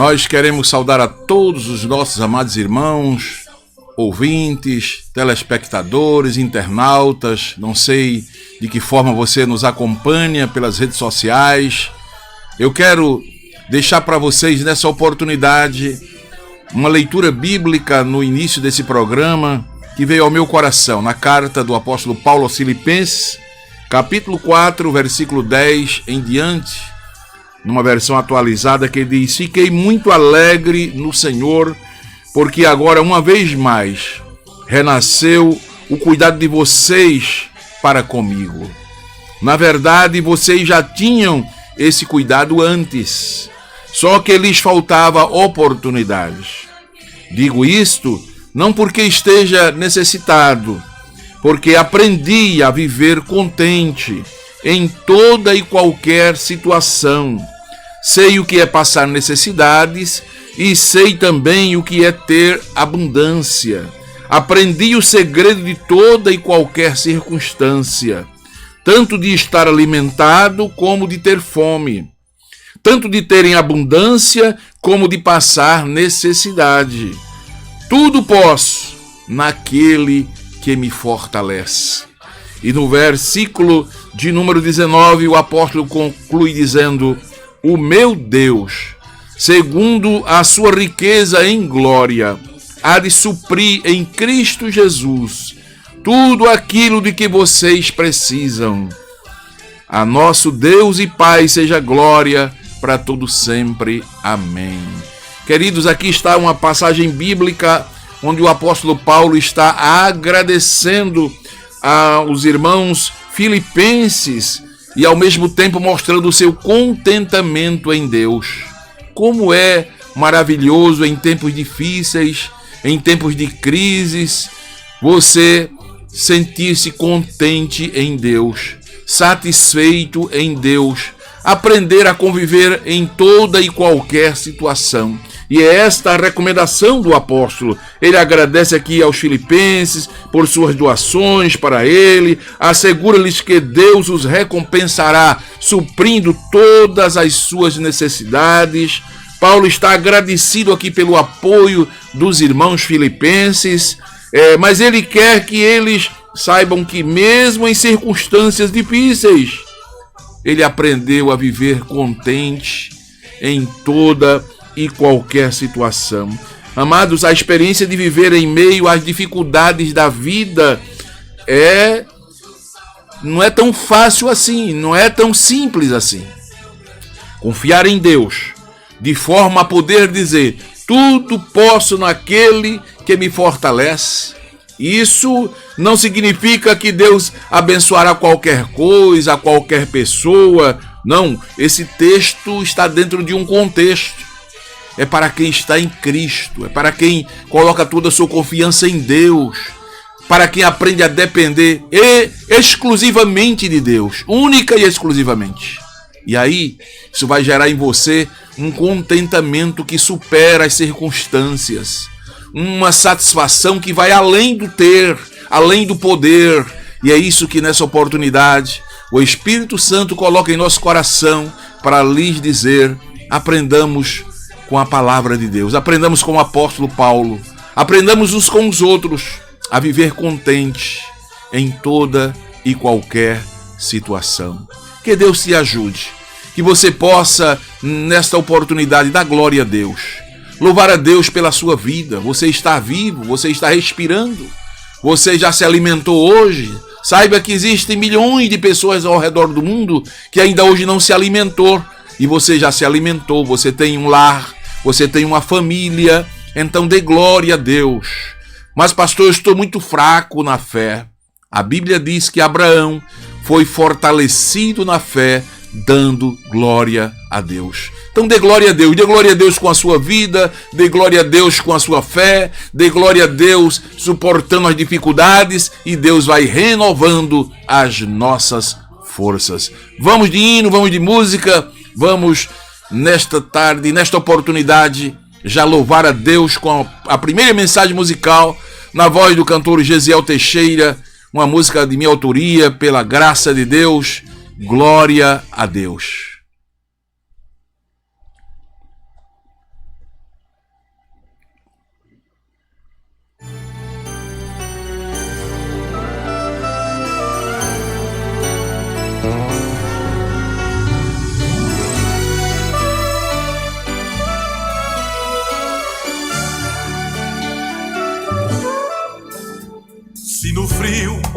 Nós queremos saudar a todos os nossos amados irmãos, ouvintes, telespectadores, internautas. Não sei de que forma você nos acompanha pelas redes sociais. Eu quero deixar para vocês nessa oportunidade uma leitura bíblica no início desse programa que veio ao meu coração, na carta do apóstolo Paulo aos Filipenses, capítulo 4, versículo 10 em diante, numa versão atualizada, que diz: fiquei muito alegre no Senhor, porque agora, uma vez mais, renasceu o cuidado de vocês para comigo. Na verdade, vocês já tinham esse cuidado antes, só que lhes faltava oportunidades. Digo isto não porque esteja necessitado, porque aprendi a viver contente em toda e qualquer situação. Sei o que é passar necessidades e sei também o que é ter abundância. Aprendi o segredo de toda e qualquer circunstância, tanto de estar alimentado como de ter fome, tanto de ter em abundância como de passar necessidade. Tudo posso naquele que me fortalece. E no versículo de número 19, o apóstolo conclui dizendo: o meu Deus, segundo a sua riqueza em glória, há de suprir em Cristo Jesus tudo aquilo de que vocês precisam. A nosso Deus e Pai seja glória para todo sempre. Amém. Queridos, aqui está uma passagem bíblica onde o apóstolo Paulo está agradecendo aos irmãos filipenses e ao mesmo tempo mostrando o seu contentamento em Deus. Como é maravilhoso em tempos difíceis, em tempos de crises, você sentir-se contente em Deus, satisfeito em Deus, aprender a conviver em toda e qualquer situação. E é esta a recomendação do apóstolo. Ele agradece aqui aos filipenses por suas doações para ele, assegura-lhes que Deus os recompensará, suprindo todas as suas necessidades. Paulo está agradecido aqui pelo apoio dos irmãos filipenses, mas ele quer que eles saibam que mesmo em circunstâncias difíceis, ele aprendeu a viver contente em toda e qualquer situação. Amados, a experiência de viver em meio às dificuldades da vida não é tão fácil assim, não é tão simples assim. Confiar em Deus, de forma a poder dizer: tudo posso naquele que me fortalece. Isso não significa que Deus abençoará qualquer coisa, qualquer pessoa. Não, esse texto está dentro de um contexto. É para quem está em Cristo, é para quem coloca toda a sua confiança em Deus, para quem aprende a depender exclusivamente de Deus, única e exclusivamente. E aí, isso vai gerar em você um contentamento que supera as circunstâncias, uma satisfação que vai além do ter, além do poder. E é isso que nessa oportunidade o Espírito Santo coloca em nosso coração para lhes dizer: aprendamos com a palavra de Deus, aprendamos com o apóstolo Paulo, aprendamos uns com os outros a viver contente em toda e qualquer situação. Que Deus te ajude, que você possa, nesta oportunidade, dar glória a Deus, louvar a Deus pela sua vida. Você está vivo, você está respirando, você já se alimentou hoje. Saiba que existem milhões de pessoas ao redor do mundo que ainda hoje não se alimentou, e você já se alimentou, você tem um lar, você tem uma família, então dê glória a Deus. Mas pastor, eu estou muito fraco na fé. A Bíblia diz que Abraão foi fortalecido na fé, dando glória a Deus. Então dê glória a Deus com a sua vida, dê glória a Deus com a sua fé, dê glória a Deus suportando as dificuldades, e Deus vai renovando as nossas forças. Vamos de hino, vamos de música, vamos nesta tarde, nesta oportunidade, já louvar a Deus com a primeira mensagem musical, na voz do cantor Gesiel Teixeira, uma música de minha autoria, pela graça de Deus. Glória a Deus.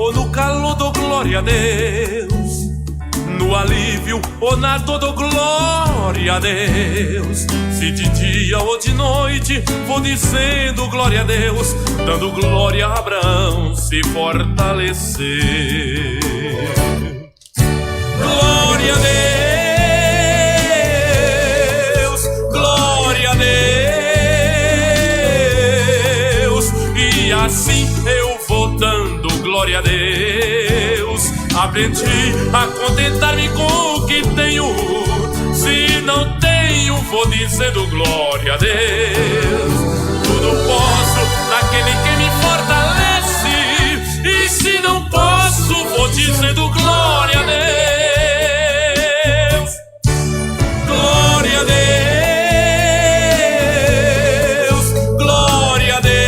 ou no calor do glória a Deus, no alívio ou na dor do glória a Deus. Se de dia ou de noite vou dizendo glória a Deus, dando glória a Abraão se fortalecer. Glória a Deus, glória a Deus. E assim eu vou dando glória a Deus. Aprendi a contentar-me com o que tenho. Se não tenho, vou dizendo glória a Deus. Tudo posso naquele que me fortalece. E se não posso, vou dizendo glória a Deus. Glória a Deus, glória a Deus.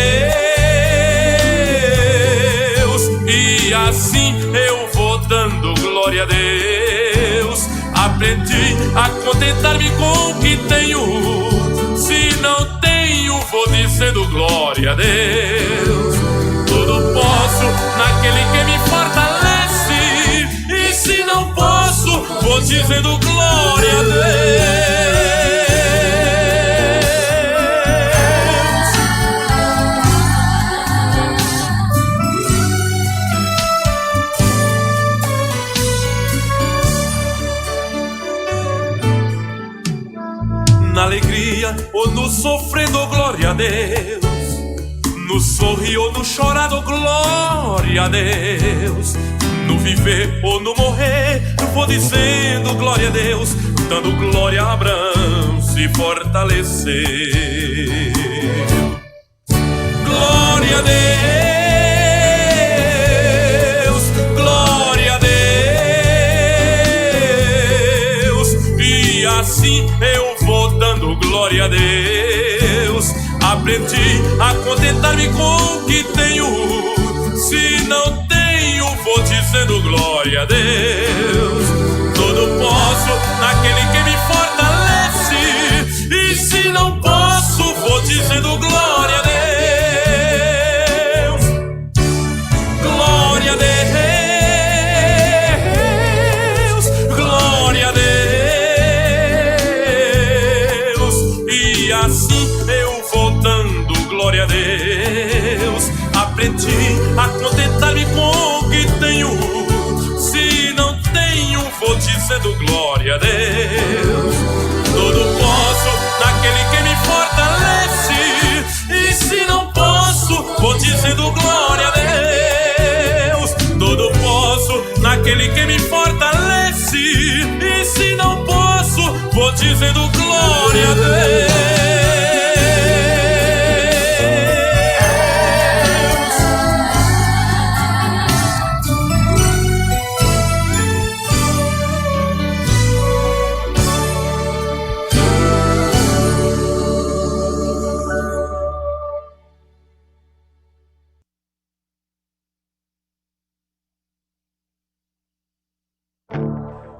E assim eu vou dando glória a Deus. Aprendi a contentar-me com o que tenho. Se não tenho, vou dizendo glória a Deus. Tudo posso naquele que me fortalece. E se não posso, vou dizendo glória a Deus. Na alegria ou no sofrendo, glória a Deus. No sorrir ou no chorar, glória a Deus. No viver ou no morrer, vou dizendo glória a Deus, dando glória a Abraão se fortalecer. Glória a Deus, glória a Deus. E assim eu vou dando glória a Deus. Aprendi a contentar-me com o que tenho. Se não tenho, vou dizendo glória a Deus. Tudo posso naquele que me fortalece. E se não posso, vou dizendo glória a Deus. Glória a Deus, glória a Deus. E assim eu vou dando glória a Deus. Aprendi a contentar-me com o que tenho. Se não tenho, vou dizendo glória a Deus. Tudo posso naquele que me fortalece. E se não posso, vou dizendo glória a Deus. Tudo posso naquele que me fortalece. E se não posso, vou dizendo glória a Deus.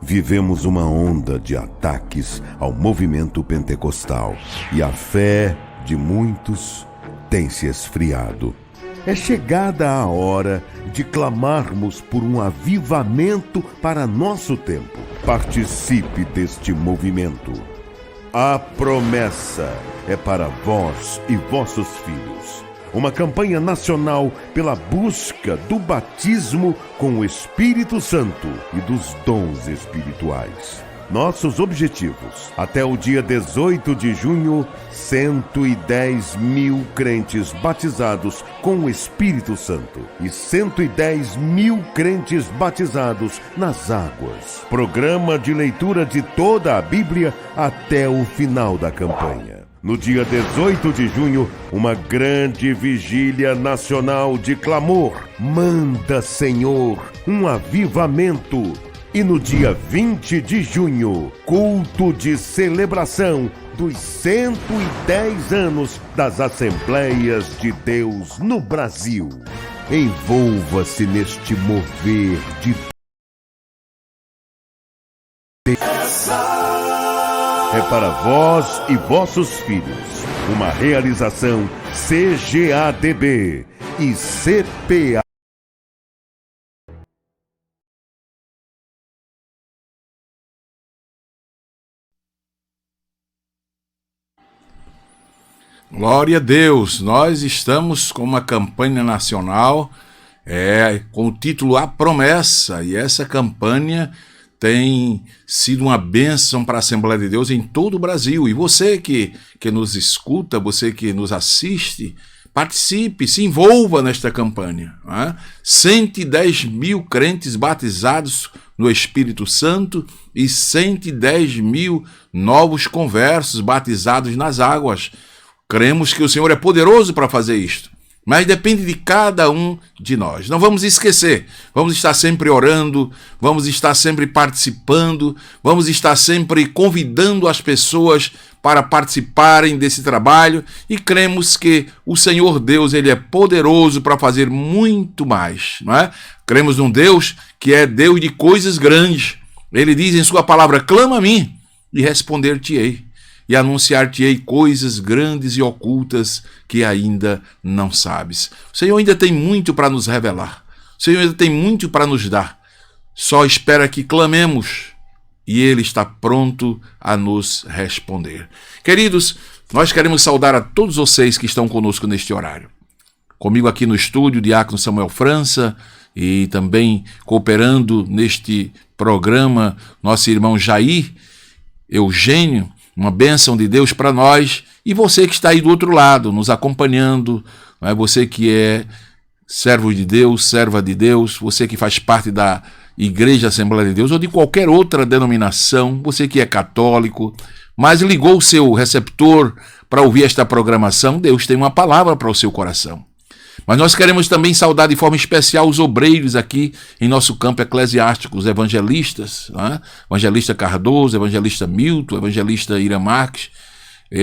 Vivemos uma onda de ataques ao movimento pentecostal e a fé de muitos tem se esfriado. É chegada a hora de clamarmos por um avivamento para nosso tempo. Participe deste movimento. A promessa é para vós e vossos filhos. Uma campanha nacional pela busca do batismo com o Espírito Santo e dos dons espirituais. Nossos objetivos: até o dia 18 de junho, 110 mil crentes batizados com o Espírito Santo e 110 mil crentes batizados nas águas. Programa de leitura de toda a Bíblia até o final da campanha. No dia 18 de junho, uma grande vigília nacional de clamor. Manda, Senhor, um avivamento. E no dia 20 de junho, culto de celebração dos 110 anos das Assembleias de Deus no Brasil. Envolva-se neste mover de Deus. É para vós e vossos filhos. Uma realização CGADB e CPA. Glória a Deus, nós estamos com uma campanha nacional com o título A Promessa, e essa campanha tem sido uma bênção para a Assembleia de Deus em todo o Brasil. E você que nos escuta, você que nos assiste, participe, se envolva nesta campanha. 110 mil crentes batizados no Espírito Santo e 110 mil novos conversos batizados nas águas. Cremos que o Senhor é poderoso para fazer isto, mas depende de cada um de nós. Não vamos esquecer, vamos estar sempre orando, vamos estar sempre participando, vamos estar sempre convidando as pessoas para participarem desse trabalho, e cremos que o Senhor Deus, Ele é poderoso para fazer muito mais, não é? Cremos num Deus que é Deus de coisas grandes. Ele diz em sua palavra: clama a mim e responder-te-ei, e anunciar-te-ei coisas grandes e ocultas que ainda não sabes. O Senhor ainda tem muito para nos revelar. O Senhor ainda tem muito para nos dar. Só espera que clamemos, e Ele está pronto a nos responder. Queridos, nós queremos saudar a todos vocês que estão conosco neste horário. Comigo aqui no estúdio, o diácono Samuel França, e também cooperando neste programa, nosso irmão Jair Eugênio. Uma bênção de Deus para nós, e você que está aí do outro lado, nos acompanhando, não é? Você que é servo de Deus, serva de Deus, você que faz parte da Igreja Assembleia de Deus ou de qualquer outra denominação, você que é católico, mas ligou o seu receptor para ouvir esta programação, Deus tem uma palavra para o seu coração. Mas nós queremos também saudar de forma especial os obreiros aqui em nosso campo eclesiástico, os evangelistas, né? Evangelista Cardoso, evangelista Milton, evangelista Ira Marques,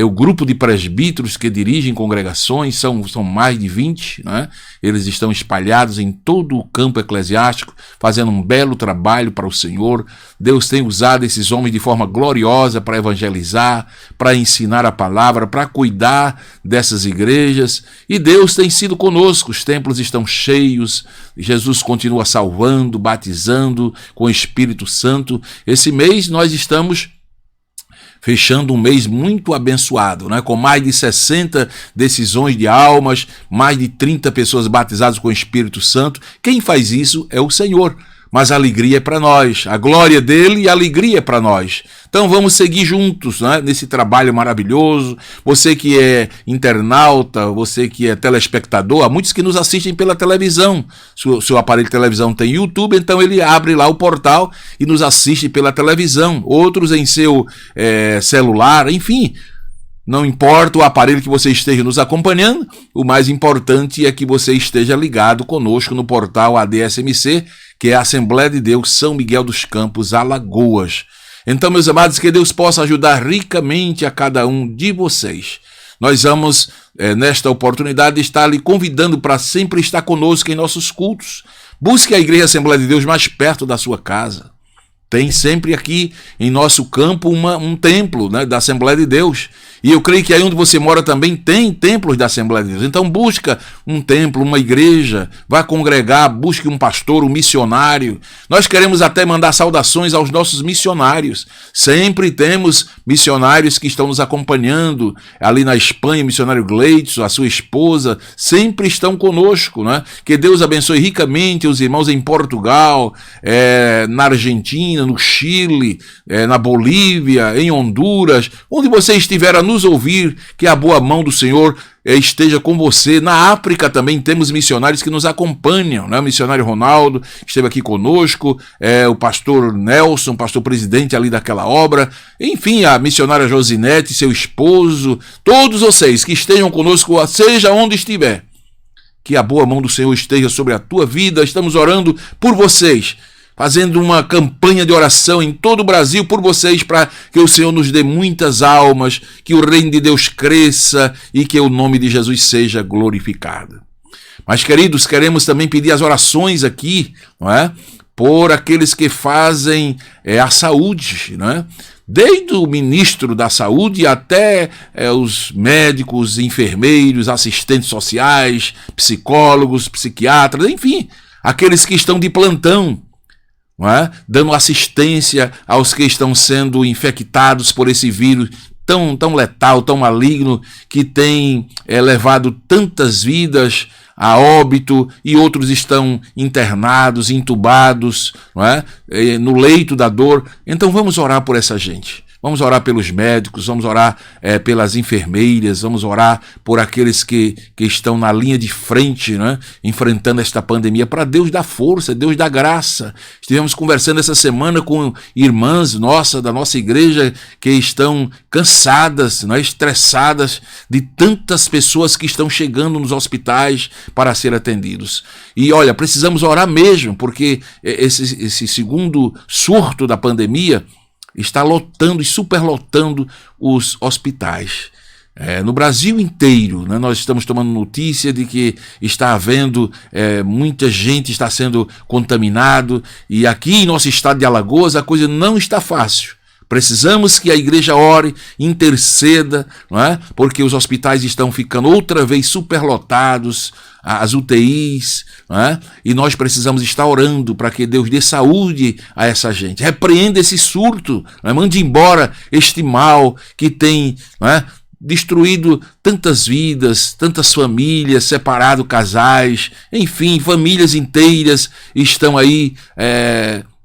o grupo de presbíteros que dirigem congregações, são mais de 20, né? Eles estão espalhados em todo o campo eclesiástico, fazendo um belo trabalho para o Senhor. Deus tem usado esses homens de forma gloriosa para evangelizar, para ensinar a palavra, para cuidar dessas igrejas, e Deus tem sido conosco. Os templos estão cheios, Jesus continua salvando, batizando com o Espírito Santo. Esse mês nós estamos fechando um mês muito abençoado, né? Com mais de 60 decisões de almas, mais de 30 pessoas batizadas com o Espírito Santo. Quem faz isso é o Senhor, mas a alegria é para nós, a glória dele e a alegria é para nós. Então vamos seguir juntos, né, nesse trabalho maravilhoso. Você que é internauta, você que é telespectador, há muitos que nos assistem pela televisão. Seu aparelho de televisão tem YouTube, então ele abre lá o portal e nos assiste pela televisão. Outros em seu celular, enfim. Não importa o aparelho que você esteja nos acompanhando, o mais importante é que você esteja ligado conosco no portal ADSMC, que é a Assembleia de Deus São Miguel dos Campos, Alagoas. Então, meus amados, que Deus possa ajudar ricamente a cada um de vocês. Nós vamos, nesta oportunidade, estar lhe convidando para sempre estar conosco em nossos cultos. Busque a Igreja Assembleia de Deus mais perto da sua casa. Tem sempre aqui em nosso campo um templo, né, da Assembleia de Deus. E eu creio que aí onde você mora também tem templos da Assembleia de Deus. Então busca um templo, uma igreja, vá congregar, busque um pastor, um missionário. Nós queremos até mandar saudações aos nossos missionários. Sempre temos missionários que estão nos acompanhando. Ali na Espanha, o missionário Gleitson, a sua esposa, sempre estão conosco, né? Que Deus abençoe ricamente os irmãos em Portugal, na Argentina, no Chile, na Bolívia, em Honduras, onde você estiver a nos ouvir, que a boa mão do Senhor esteja com você. Na África também temos missionários que nos acompanham, né? O missionário Ronaldo esteve aqui conosco, o pastor Nelson, pastor presidente ali daquela obra, enfim, a missionária Josinete, seu esposo, todos vocês que estejam conosco, seja onde estiver, que a boa mão do Senhor esteja sobre a tua vida. Estamos orando por vocês, fazendo uma campanha de oração em todo o Brasil por vocês, para que o Senhor nos dê muitas almas, que o reino de Deus cresça e que o nome de Jesus seja glorificado. Mas, queridos, queremos também pedir as orações aqui, não é? Por aqueles que fazem a saúde, não é? Desde o ministro da saúde até os médicos, enfermeiros, assistentes sociais, psicólogos, psiquiatras, enfim, aqueles que estão de plantão, não é? Dando assistência aos que estão sendo infectados por esse vírus tão letal, tão maligno, que tem levado tantas vidas a óbito, e outros estão internados, entubados, não é? No leito da dor. Então vamos orar por essa gente. Vamos orar pelos médicos, vamos orar pelas enfermeiras, vamos orar por aqueles que estão na linha de frente, né, enfrentando esta pandemia, para Deus dar força, Deus dar graça. Estivemos conversando essa semana com irmãs da nossa igreja, que estão cansadas, né, estressadas de tantas pessoas que estão chegando nos hospitais para ser atendidos. E olha, precisamos orar mesmo, porque esse segundo surto da pandemia está lotando e superlotando os hospitais. No Brasil inteiro, né, nós estamos tomando notícia de que está havendo, muita gente está sendo contaminado, e aqui em nosso estado de Alagoas a coisa não está fácil. Precisamos que a igreja ore, interceda, não é? Porque os hospitais estão ficando outra vez superlotados, as UTIs, não é? E nós precisamos estar orando para que Deus dê saúde a essa gente. Repreenda esse surto, não é? Mande embora este mal que tem, não é, destruído tantas vidas, tantas famílias, separado casais, enfim, famílias inteiras estão aí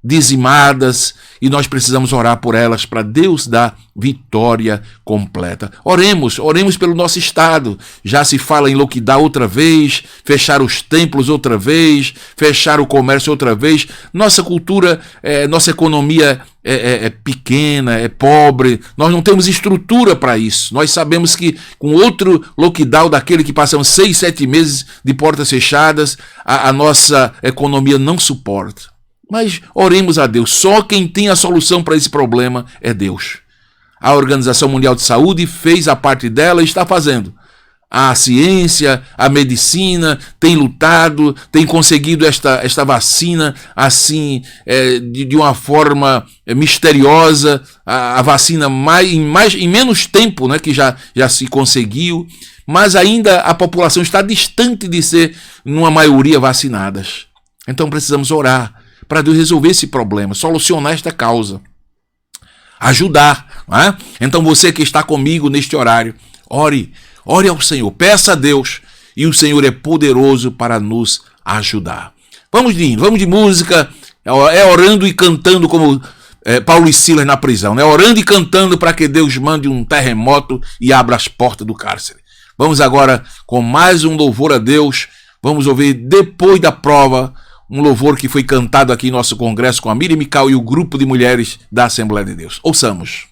dizimadas, e nós precisamos orar por elas para Deus dar vitória completa. Oremos pelo nosso estado. Já se fala em lockdown outra vez, fechar os templos outra vez, fechar o comércio outra vez. Nossa cultura, nossa economia é pequena, é pobre, nós não temos estrutura para isso. Nós sabemos que com outro lockdown daquele que passamos 6, 7 meses de portas fechadas, a nossa economia não suporta. Mas oremos a Deus. Só quem tem a solução para esse problema é Deus. A Organização Mundial de Saúde fez a parte dela e está fazendo. A ciência, a medicina tem lutado, tem conseguido esta vacina assim, de uma forma misteriosa, a vacina em menos tempo, né, que já se conseguiu, mas ainda a população está distante de ser, numa maioria, vacinadas. Então precisamos orar para Deus resolver esse problema, solucionar esta causa, ajudar, não é? Então você que está comigo neste horário, ore ao Senhor, peça a Deus, e o Senhor é poderoso para nos ajudar. Vamos de música, orando e cantando como Paulo e Silas na prisão, né? Orando e cantando para que Deus mande um terremoto e abra as portas do cárcere. Vamos agora com mais um louvor a Deus. Vamos ouvir Depois da Prova, um louvor que foi cantado aqui em nosso congresso com a Miriam Mical e o grupo de mulheres da Assembleia de Deus. Ouçamos.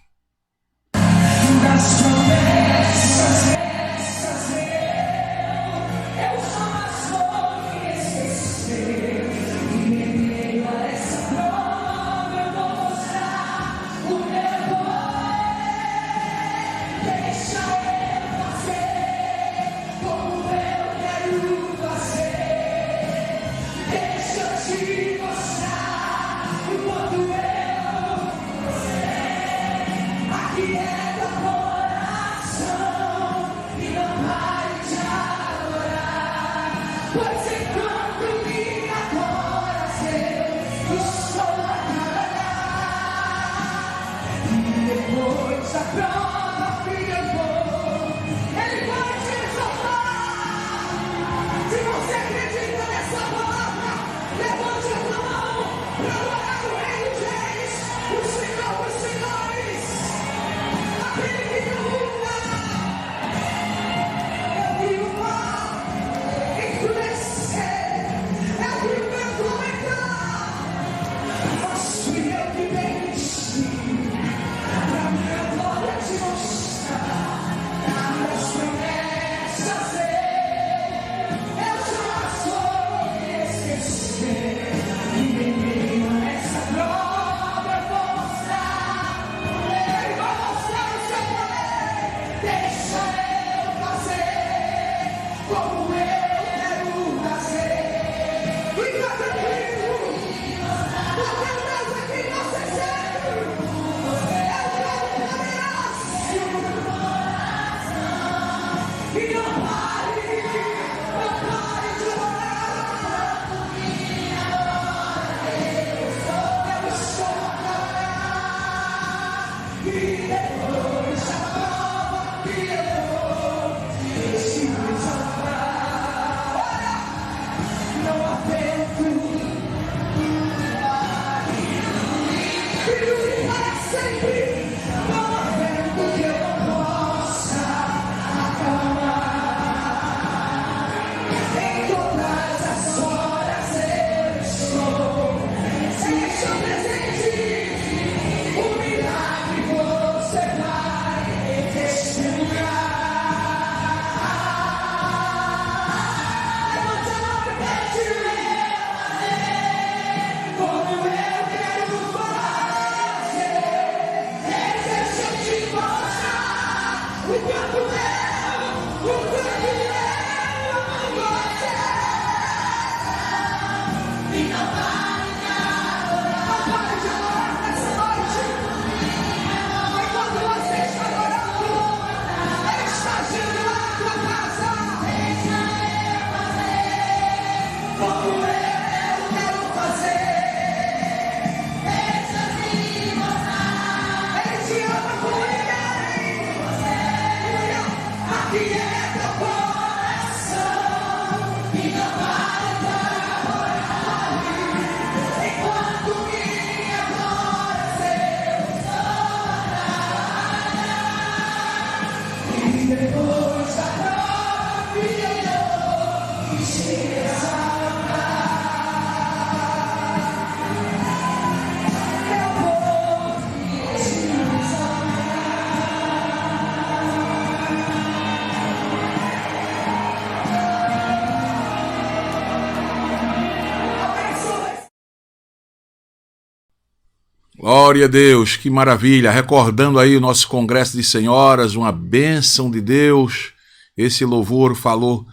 Glória a Deus, que maravilha. Recordando aí o nosso congresso de senhoras, uma bênção de Deus. Esse louvor falou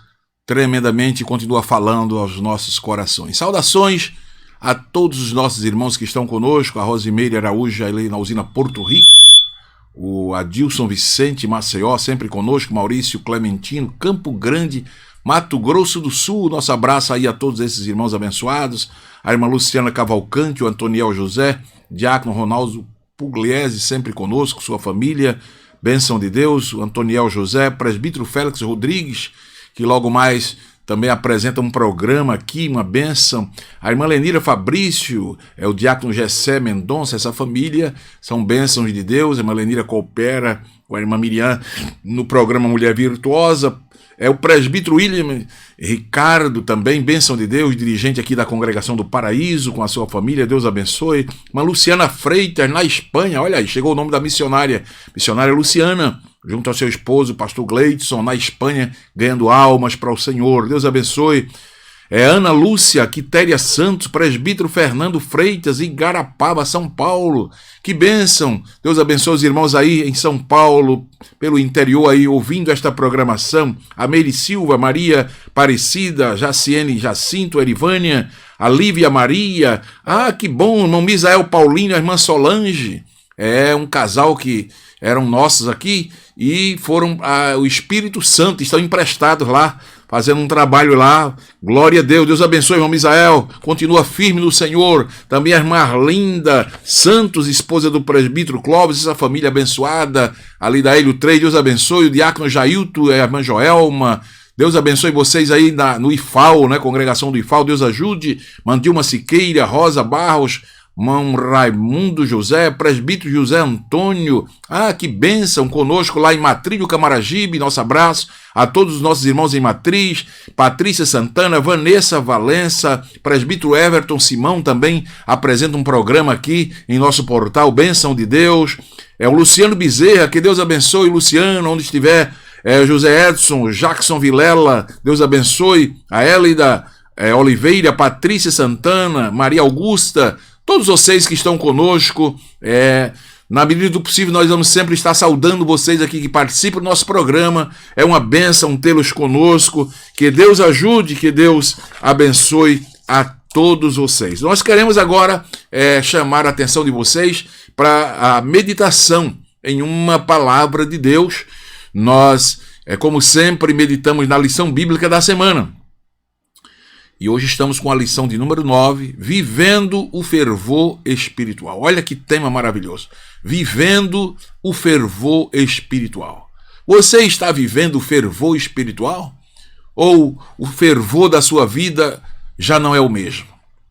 tremendamente e continua falando aos nossos corações. Saudações a todos os nossos irmãos que estão conosco, a Rosimeire Araújo, ali na usina Porto Rico, o Adilson Vicente Maceió, sempre conosco, Maurício Clementino, Campo Grande, Mato Grosso do Sul. Nosso abraço aí a todos esses irmãos abençoados, a irmã Luciana Cavalcante, o Antoniel José, Diácono Ronaldo Pugliese, sempre conosco, sua família, bênção de Deus, o Antoniel José, presbítero Félix Rodrigues, que logo mais também apresenta um programa aqui, uma bênção. A irmã Lenira Fabrício, o diácono Gessé Mendonça, essa família são bênçãos de Deus. A irmã Lenira coopera com a irmã Miriam no programa Mulher Virtuosa. O presbítero William Ricardo, também bênção de Deus, dirigente aqui da Congregação do Paraíso, com a sua família, Deus abençoe. Uma Luciana Freitas, na Espanha, olha aí, chegou o nome da missionária Luciana, junto ao seu esposo, pastor Gleidson, na Espanha, ganhando almas para o Senhor, Deus abençoe. Ana Lúcia Quitéria Santos, presbítero Fernando Freitas, Igarapava, São Paulo, que bênção, Deus abençoe os irmãos aí em São Paulo, pelo interior aí, ouvindo esta programação. A Meire Silva, Maria Aparecida, Jaciene Jacinto, Erivânia, a Lívia Maria, que bom, irmão Misael Paulinho, a irmã Solange, um casal que eram nossos aqui e foram o Espírito Santo, estão emprestados lá, fazendo um trabalho lá. Glória a Deus, Deus abençoe, irmão Misael, continua firme no Senhor. Também a irmã Arlinda Santos, esposa do presbítero Clóvis, essa família abençoada, ali da Hélio 3, Deus abençoe. O diácono Jailton, a irmã Joelma, Deus abençoe vocês aí no IFAO, né, congregação do IFAO, Deus ajude. Mandilma Siqueira, Rosa Barros, irmão Raimundo José, presbítero José Antônio, que bênção, conosco lá em Matrilho, Camaragibe, nosso abraço a todos os nossos irmãos em Matriz, Patrícia Santana, Vanessa Valença, presbítero Everton Simão também apresenta um programa aqui em nosso portal, bênção de Deus. O Luciano Bezerra, que Deus abençoe, Luciano, onde estiver, José Edson, Jackson Vilela, Deus abençoe, a Hélida Oliveira, Patrícia Santana, Maria Augusta, todos vocês que estão conosco, na medida do possível nós vamos sempre estar saudando vocês aqui que participam do nosso programa. É uma bênção tê-los conosco. Que Deus ajude, que Deus abençoe a todos vocês. Nós queremos agora chamar a atenção de vocês para a meditação em uma palavra de Deus. Nós, como sempre, meditamos na lição bíblica da semana. E hoje estamos com a lição de número 9, Vivendo o Fervor Espiritual. Olha que tema maravilhoso. Vivendo o fervor espiritual. Você está vivendo o fervor espiritual? Ou o fervor da sua vida já não é o mesmo?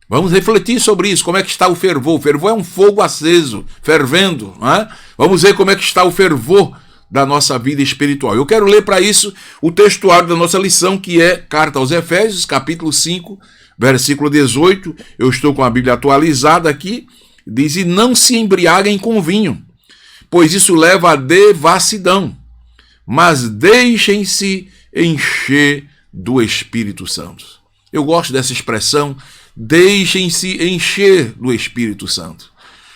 Vamos refletir sobre isso. Como é que está o fervor? O fervor é um fogo aceso, fervendo, não é? Vamos ver como é que está o fervor da nossa vida espiritual. Eu quero ler para isso o textuário da nossa lição, que é Carta aos Efésios, capítulo 5, versículo 18. Eu estou com a Bíblia atualizada aqui. Diz: e não se embriaguem com vinho, pois isso leva à devassidão, mas deixem-se encher do Espírito Santo. Eu gosto dessa expressão, deixem-se encher do Espírito Santo.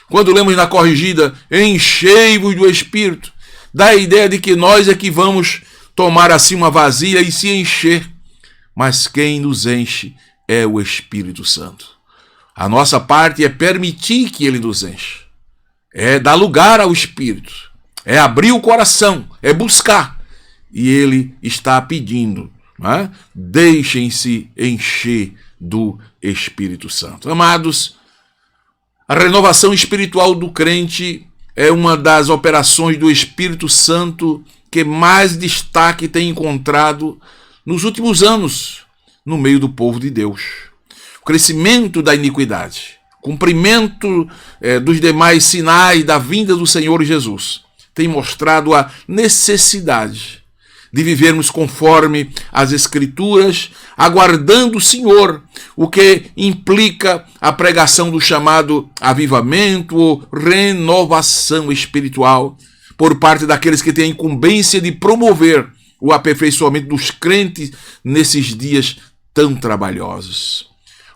Quando lemos na corrigida, enchei-vos do Espírito, dá a ideia de que nós é que vamos tomar assim uma vasilha e se encher. Mas quem nos enche é o Espírito Santo. A nossa parte é permitir que ele nos enche. É dar lugar ao Espírito. É abrir o coração. É buscar. E ele está pedindo, não é? Deixem-se encher do Espírito Santo. Amados, a renovação espiritual do crente é uma das operações do Espírito Santo que mais destaque tem encontrado nos últimos anos no meio do povo de Deus. O crescimento da iniquidade, cumprimento dos demais sinais da vinda do Senhor Jesus tem mostrado a necessidade de vivermos conforme as Escrituras, aguardando o Senhor, o que implica a pregação do chamado avivamento ou renovação espiritual por parte daqueles que têm a incumbência de promover o aperfeiçoamento dos crentes nesses dias tão trabalhosos.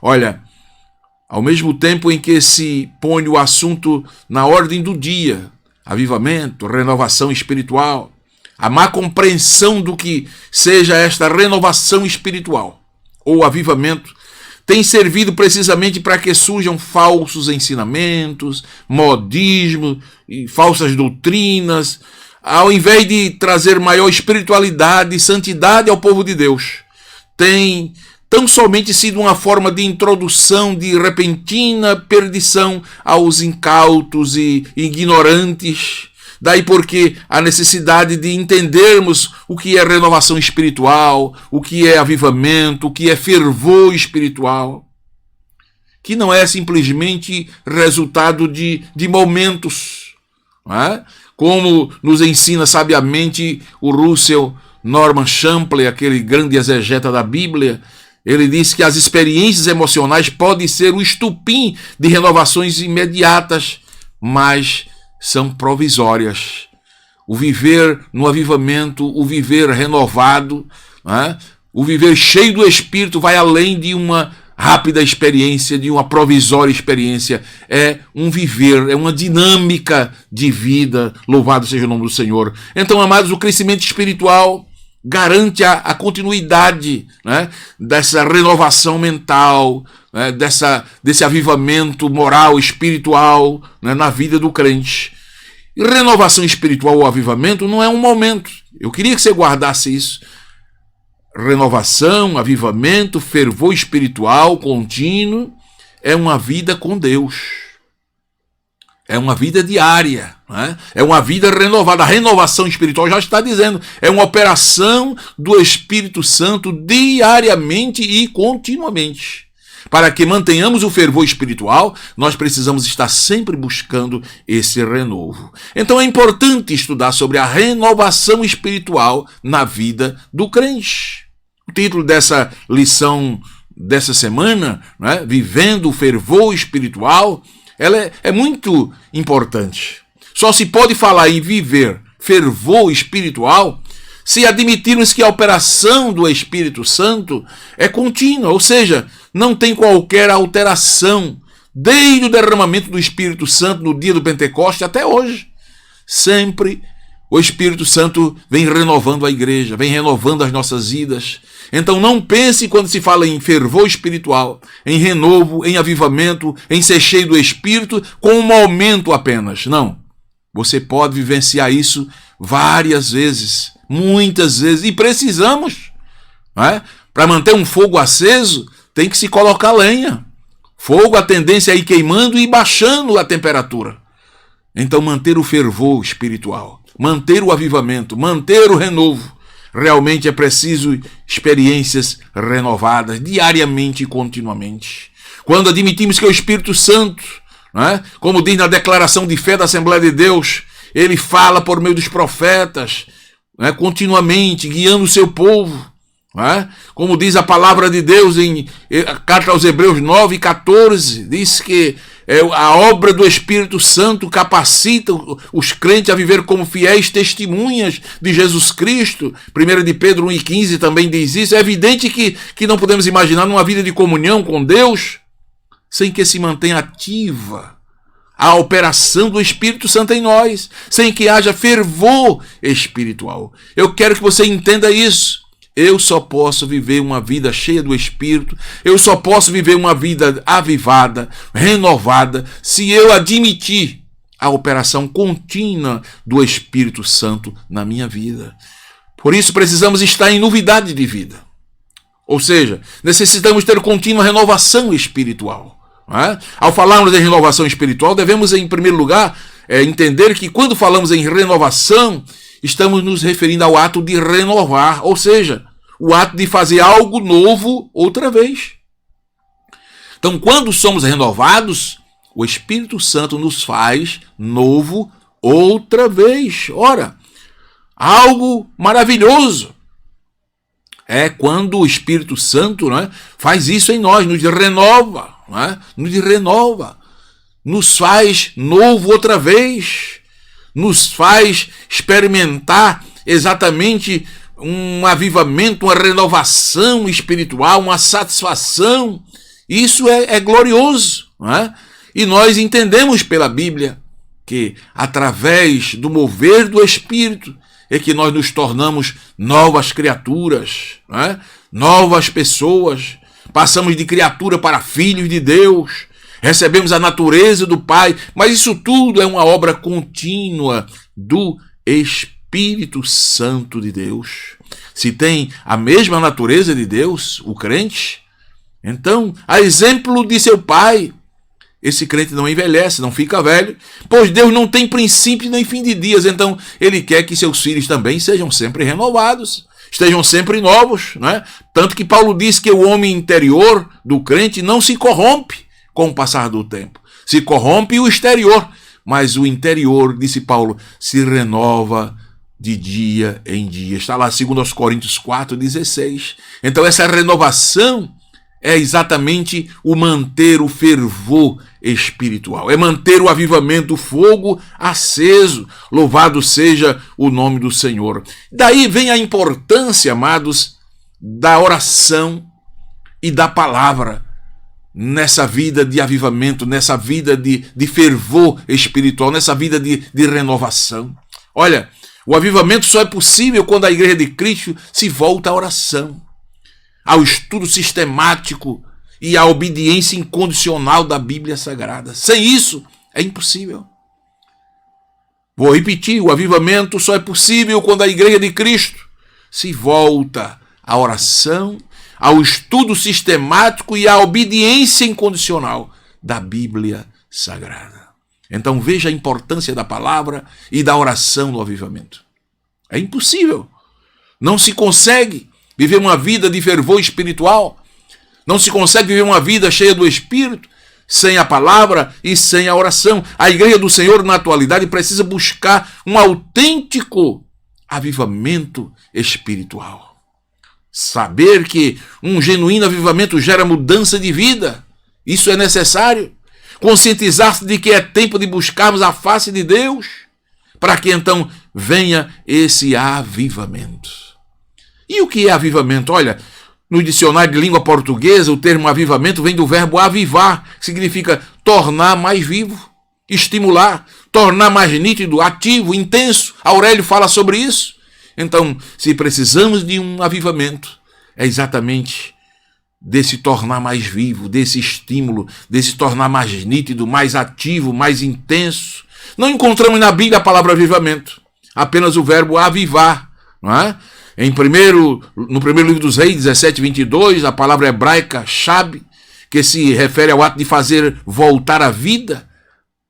Olha, ao mesmo tempo em que se põe o assunto na ordem do dia, avivamento, renovação espiritual, a má compreensão do que seja esta renovação espiritual ou avivamento tem servido precisamente para que surjam falsos ensinamentos, modismo e falsas doutrinas, ao invés de trazer maior espiritualidade e santidade ao povo de Deus. Tem tão somente sido uma forma de introdução de repentina perdição aos incautos e ignorantes. Daí porque a necessidade de entendermos o que é renovação espiritual, o que é avivamento, o que é fervor espiritual, que não é simplesmente resultado de momentos, não é? Como nos ensina sabiamente o Russell Norman Champlin, aquele grande exegeta da Bíblia. Ele diz que as experiências emocionais podem ser o estupim de renovações imediatas, mas são provisórias. O viver no avivamento, o viver renovado, né? O viver cheio do Espírito vai além de uma rápida experiência, de uma provisória experiência. É um viver, é uma dinâmica de vida. Louvado seja o nome do Senhor. Então, amados, o crescimento espiritual garante a continuidade, né, dessa renovação mental, né, desse avivamento moral, espiritual, né, na vida do crente. E renovação espiritual ou avivamento não é um momento. Eu queria que você guardasse isso. Renovação, avivamento, fervor espiritual contínuo é uma vida com Deus. É uma vida diária, né? É uma vida renovada. A renovação espiritual já está dizendo, é uma operação do Espírito Santo diariamente e continuamente. Para que mantenhamos o fervor espiritual, nós precisamos estar sempre buscando esse renovo. Então é importante estudar sobre a renovação espiritual na vida do crente. O título dessa lição dessa semana, né, Vivendo o Fervor Espiritual, ela é muito importante. Só se pode falar em viver fervor espiritual se admitirmos que a operação do Espírito Santo é contínua, ou seja, não tem qualquer alteração, desde o derramamento do Espírito Santo no dia do Pentecoste até hoje. Sempre o Espírito Santo vem renovando a igreja, vem renovando as nossas vidas. Então não pense quando se fala em fervor espiritual, em renovo, em avivamento, em ser cheio do Espírito, com um momento apenas. Não. Você pode vivenciar isso várias vezes, muitas vezes, e precisamos. Não é? Para manter um fogo aceso, tem que se colocar lenha. Fogo, a tendência é ir queimando e baixando a temperatura. Então manter o fervor espiritual, manter o avivamento, manter o renovo, realmente é preciso experiências renovadas diariamente e continuamente. Quando admitimos que o Espírito Santo, né, como diz na declaração de fé da Assembleia de Deus, ele fala por meio dos profetas, né, continuamente, guiando o seu povo. Né? Como diz a palavra de Deus em carta aos Hebreus 9:14, diz que a obra do Espírito Santo capacita os crentes a viver como fiéis testemunhas de Jesus Cristo. 1 de Pedro 1:15 também diz isso. É evidente que não podemos imaginar uma vida de comunhão com Deus sem que se mantenha ativa a operação do Espírito Santo em nós, sem que haja fervor espiritual. Eu quero que você entenda isso. Eu só posso viver uma vida cheia do Espírito, eu só posso viver uma vida avivada, renovada, se eu admitir a operação contínua do Espírito Santo na minha vida. Por isso precisamos estar em novidade de vida. Ou seja, necessitamos ter contínua renovação espiritual. Não é? Ao falarmos em renovação espiritual, devemos, em primeiro lugar, entender que quando falamos em renovação, estamos nos referindo ao ato de renovar, ou seja, o ato de fazer algo novo outra vez. Então, quando somos renovados, o Espírito Santo nos faz novo outra vez. Ora, algo maravilhoso é quando o Espírito Santo, não é, faz isso em nós, nos renova, não é? Nos renova, nos faz novo outra vez, nos faz experimentar exatamente um avivamento, uma renovação espiritual, uma satisfação Isso é glorioso, não é? E nós entendemos pela Bíblia que através do mover do Espírito é que nós nos tornamos novas criaturas, não é? Novas pessoas, passamos de criatura para filhos de Deus, recebemos a natureza do Pai, mas isso tudo é uma obra contínua do Espírito Santo de Deus. Se tem a mesma natureza de Deus, o crente, então, a exemplo de seu pai, esse crente não envelhece, não fica velho, pois Deus não tem princípio nem fim de dias, então ele quer que seus filhos também sejam sempre renovados, estejam sempre novos, né? Tanto que Paulo diz que o homem interior do crente não se corrompe com o passar do tempo. Se corrompe o exterior, mas o interior, disse Paulo, se renova de dia em dia. Está lá 2 Coríntios 4,16. Então essa renovação é exatamente o manter o fervor espiritual. É manter o avivamento, o fogo aceso. Louvado seja o nome do Senhor. Daí vem a importância, amados, da oração e da palavra nessa vida de avivamento, nessa vida de fervor espiritual, nessa vida de renovação. Olha, o avivamento só é possível quando a Igreja de Cristo se volta à oração, ao estudo sistemático e à obediência incondicional da Bíblia Sagrada. Sem isso, é impossível. Vou repetir, o avivamento só é possível quando a Igreja de Cristo se volta à oração, ao estudo sistemático e à obediência incondicional da Bíblia Sagrada. Então veja a importância da palavra e da oração no avivamento. É impossível. Não se consegue viver uma vida de fervor espiritual. Não se consegue viver uma vida cheia do Espírito sem a palavra e sem a oração. A Igreja do Senhor, na atualidade, precisa buscar um autêntico avivamento espiritual. Saber que um genuíno avivamento gera mudança de vida. Isso é necessário. Conscientizar-se de que é tempo de buscarmos a face de Deus, para que então venha esse avivamento. E o que é avivamento? Olha, no dicionário de língua portuguesa, o termo avivamento vem do verbo avivar, que significa tornar mais vivo, estimular, tornar mais nítido, ativo, intenso. Aurélio fala sobre isso. Então, se precisamos de um avivamento, é exatamente desse tornar mais vivo, desse estímulo, desse tornar mais nítido, mais ativo, mais intenso. Não encontramos na Bíblia a palavra avivamento, apenas o verbo avivar, não é? No primeiro livro dos Reis, 17:22, a palavra hebraica shab, que se refere ao ato de fazer voltar à vida.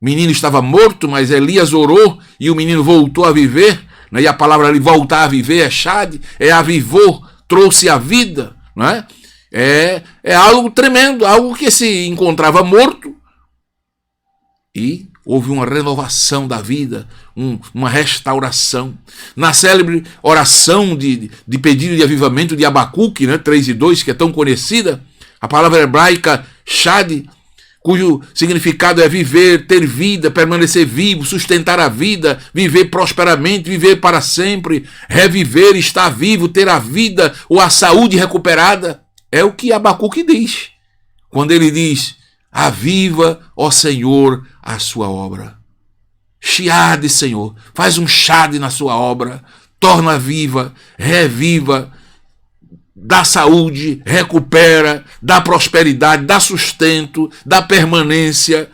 O menino estava morto, mas Elias orou e o menino voltou a viver, né? E a palavra ali voltar a viver é shad, é avivou, trouxe a vida, não é? É algo tremendo, algo que se encontrava morto e houve uma renovação da vida, uma restauração. Na célebre oração de pedido de avivamento de Abacuque, né, 3:2, que é tão conhecida, a palavra hebraica shad, cujo significado é viver, ter vida, permanecer vivo, sustentar a vida, viver prosperamente, viver para sempre, reviver, estar vivo, ter a vida ou a saúde recuperada. É o que Abacuque diz, quando ele diz: aviva, ó Senhor, a sua obra. Chiade, Senhor, faz um chade na sua obra, torna viva, reviva, dá saúde, recupera, dá prosperidade, dá sustento, dá permanência.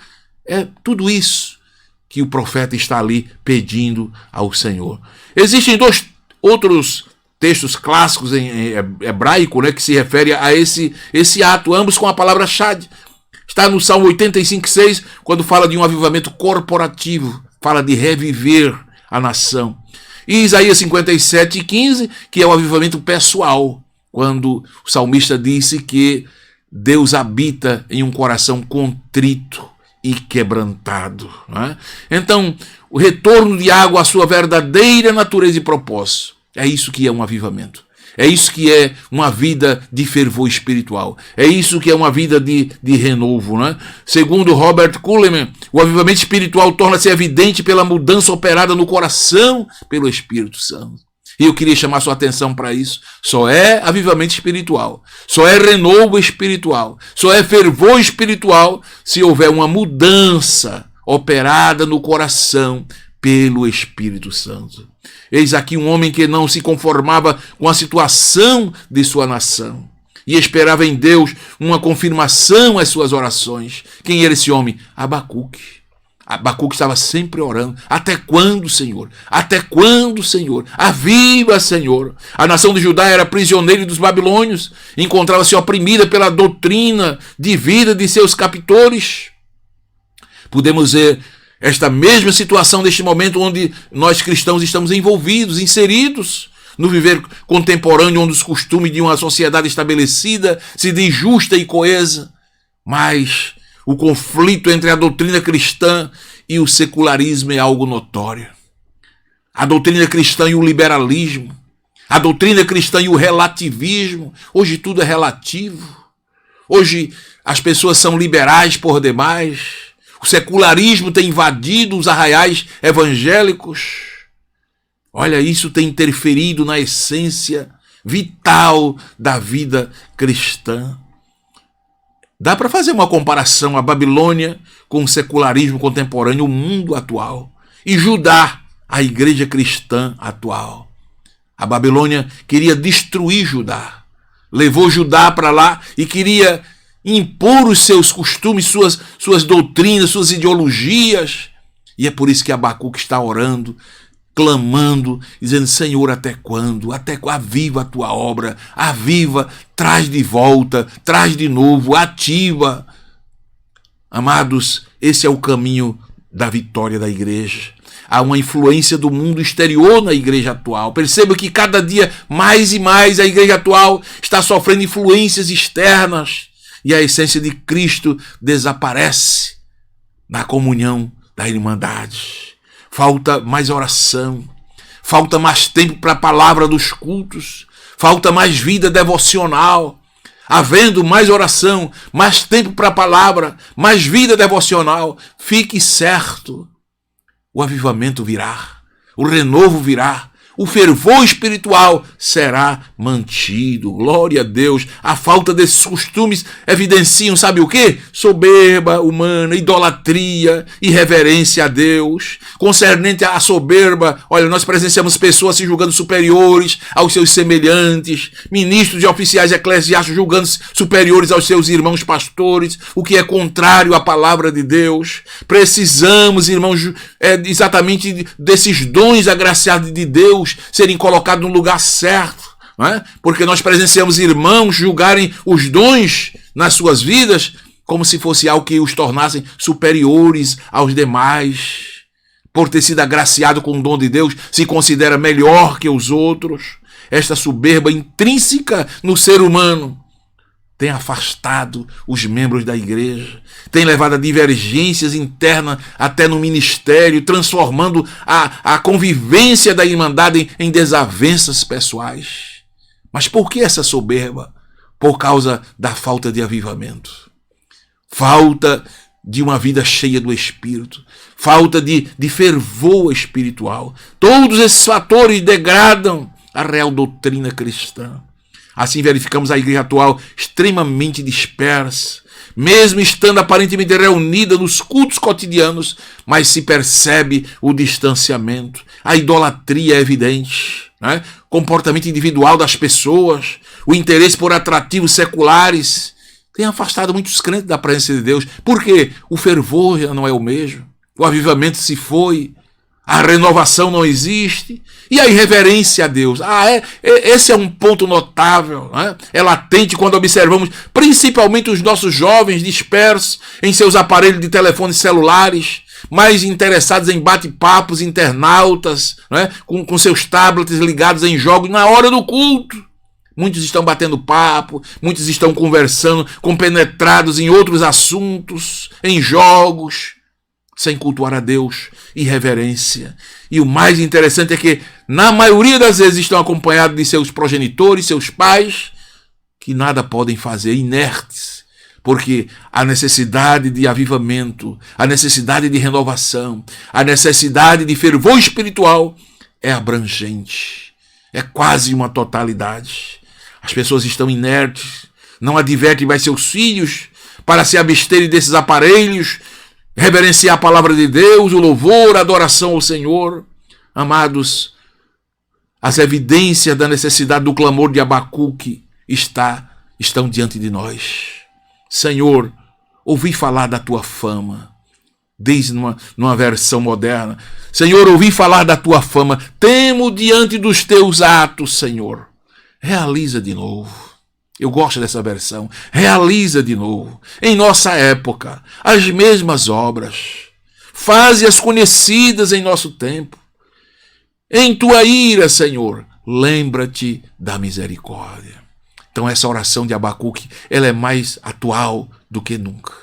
É tudo isso que o profeta está ali pedindo ao Senhor. Existem dois outros textos clássicos em hebraico, né, que se refere a esse ato, ambos com a palavra shad. Está no Salmo 85:6, quando fala de um avivamento corporativo, fala de reviver a nação. E Isaías 57:15, que é o avivamento pessoal, quando o salmista disse que Deus habita em um coração contrito e quebrantado, né? Então, o retorno de água à sua verdadeira natureza e propósito. É isso que é um avivamento. É isso que é uma vida de fervor espiritual. É isso que é uma vida de renovo, né? Segundo Robert Kuhlman, o avivamento espiritual torna-se evidente pela mudança operada no coração pelo Espírito Santo. E eu queria chamar sua atenção para isso. Só é avivamento espiritual, só é renovo espiritual, só é fervor espiritual se houver uma mudança operada no coração pelo Espírito Santo. Eis aqui um homem que não se conformava com a situação de sua nação e esperava em Deus uma confirmação às suas orações. Quem era esse homem? Abacuque. Abacuque estava sempre orando. Até quando, Senhor? Até quando, Senhor? Aviva, Senhor. A nação de Judá era prisioneira dos babilônios. Encontrava-se oprimida pela doutrina de vida de seus captores. Podemos ver esta mesma situação neste momento onde nós cristãos estamos envolvidos, inseridos no viver contemporâneo, onde os costumes de uma sociedade estabelecida se diz justa e coesa. Mas o conflito entre a doutrina cristã e o secularismo é algo notório. A doutrina cristã e o liberalismo, a doutrina cristã e o relativismo. Hoje tudo é relativo. Hoje as pessoas são liberais por demais. O secularismo tem invadido os arraiais evangélicos. Olha, isso tem interferido na essência vital da vida cristã. Dá para fazer uma comparação a Babilônia com o secularismo contemporâneo, o mundo atual, e Judá, a igreja cristã atual. A Babilônia queria destruir Judá, levou Judá para lá e queria impor os seus costumes, suas doutrinas, suas ideologias. E é por isso que Abacuque está orando, clamando, dizendo: Senhor, até quando? Aviva a tua obra, aviva, traz de volta, traz de novo, ativa. Amados, esse é o caminho da vitória da igreja. Há uma influência do mundo exterior na igreja atual. Perceba que cada dia mais e mais a igreja atual está sofrendo influências externas e a essência de Cristo desaparece na comunhão da irmandade. Falta mais oração, falta mais tempo para a palavra dos cultos, falta mais vida devocional. Havendo mais oração, mais tempo para a palavra, mais vida devocional, fique certo, o avivamento virá, o renovo virá, o fervor espiritual será mantido. Glória a Deus. A falta desses costumes evidenciam, sabe o quê? Soberba humana, idolatria, irreverência a Deus. Concernente à soberba, olha, nós presenciamos pessoas se julgando superiores aos seus semelhantes, ministros e oficiais eclesiásticos julgando-se superiores aos seus irmãos pastores, o que é contrário à palavra de Deus. Precisamos, irmãos, exatamente desses dons agraciados de Deus serem colocados no lugar certo, não é? Porque nós presenciamos irmãos julgarem os dons nas suas vidas como se fosse algo que os tornassem superiores aos demais. Por ter sido agraciado com o dom de Deus, se considera melhor que os outros. Esta soberba intrínseca no ser humano tem afastado os membros da igreja, tem levado a divergências internas até no ministério, transformando a convivência da irmandade em desavenças pessoais. Mas por que essa soberba? Por causa da falta de avivamento. Falta de uma vida cheia do Espírito. Falta de fervor espiritual. Todos esses fatores degradam a real doutrina cristã. Assim verificamos a igreja atual extremamente dispersa, mesmo estando aparentemente reunida nos cultos cotidianos, mas se percebe o distanciamento, a idolatria é evidente, né? Comportamento individual das pessoas, o interesse por atrativos seculares tem afastado muitos crentes da presença de Deus. Por quê? O fervor já não é o mesmo, o avivamento se foi, a renovação não existe. E a irreverência a Deus? Esse é um ponto notável, né? É latente quando observamos principalmente os nossos jovens dispersos em seus aparelhos de telefones celulares, mais interessados em bate-papos internautas, né? Com seus tablets ligados em jogos na hora do culto. Muitos estão batendo papo, muitos estão conversando, compenetrados em outros assuntos, em jogos, sem cultuar a Deus, irreverência. E o mais interessante é que, na maioria das vezes, estão acompanhados de seus progenitores, seus pais, que nada podem fazer, inertes, porque a necessidade de avivamento, a necessidade de renovação, a necessidade de fervor espiritual é abrangente. É quase uma totalidade. As pessoas estão inertes, não advertem mais seus filhos para se absterem desses aparelhos, reverenciar a palavra de Deus, o louvor, a adoração ao Senhor. Amados, as evidências da necessidade do clamor de Abacuque estão diante de nós. Senhor, ouvi falar da tua fama, diz numa versão moderna. Senhor, ouvi falar da tua fama, temo diante dos teus atos, Senhor. Realiza de novo. Eu gosto dessa versão. Realiza de novo, em nossa época, as mesmas obras. Faze-as conhecidas em nosso tempo. Em tua ira, Senhor, lembra-te da misericórdia. Então essa oração de Abacuque, ela é mais atual do que nunca.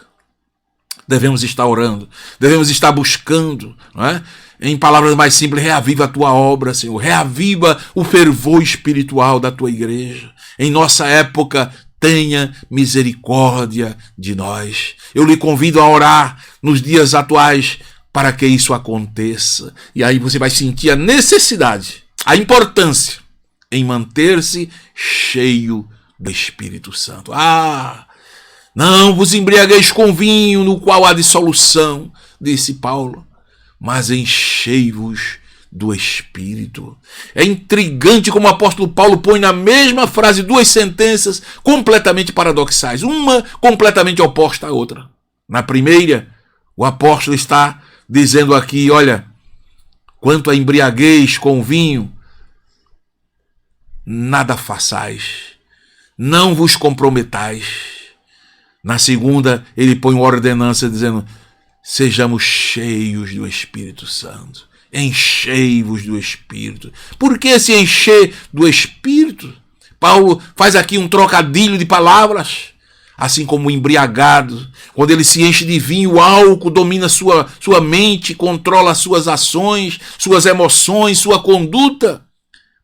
Devemos estar orando, devemos estar buscando, não é? Em palavras mais simples, reaviva a tua obra, Senhor. Reaviva o fervor espiritual da tua igreja. Em nossa época, tenha misericórdia de nós. Eu lhe convido a orar nos dias atuais para que isso aconteça. E aí você vai sentir a necessidade, a importância em manter-se cheio do Espírito Santo. Não vos embriagueis com vinho, no qual há dissolução, disse Paulo, mas enchei-vos do Espírito. É intrigante como o apóstolo Paulo põe na mesma frase duas sentenças completamente paradoxais, uma completamente oposta à outra. Na primeira, o apóstolo está dizendo aqui, olha, quanto a embriaguez com vinho, nada façais, não vos comprometais. Na segunda, ele põe uma ordenança dizendo, sejamos cheios do Espírito Santo. Enchei-vos do Espírito. Por que se encher do Espírito? Paulo faz aqui um trocadilho de palavras. Assim como o embriagado, quando ele se enche de vinho, o álcool domina sua mente, controla suas ações, suas emoções, sua conduta.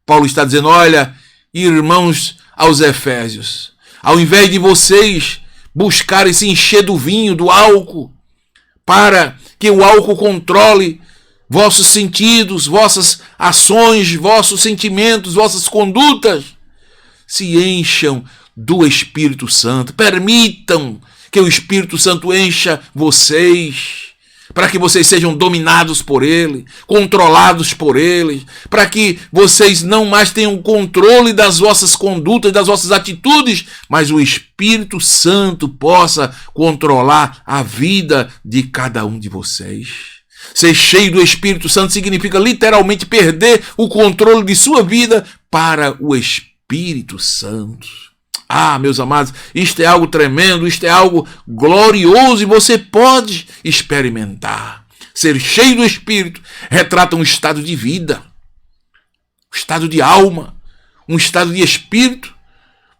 Paulo está dizendo, olha, irmãos aos Efésios, ao invés de vocês buscarem se encher do vinho, do álcool, para que o álcool controle vossos sentidos, vossas ações, vossos sentimentos, vossas condutas, se encham do Espírito Santo. Permitam que o Espírito Santo encha vocês, para que vocês sejam dominados por Ele, controlados por Ele, para que vocês não mais tenham controle das vossas condutas, das vossas atitudes, mas o Espírito Santo possa controlar a vida de cada um de vocês. Ser cheio do Espírito Santo significa literalmente perder o controle de sua vida para o Espírito Santo. Meus amados, isto é algo tremendo, isto é algo glorioso e você pode experimentar. Ser cheio do Espírito retrata um estado de vida, um estado de alma, um estado de espírito.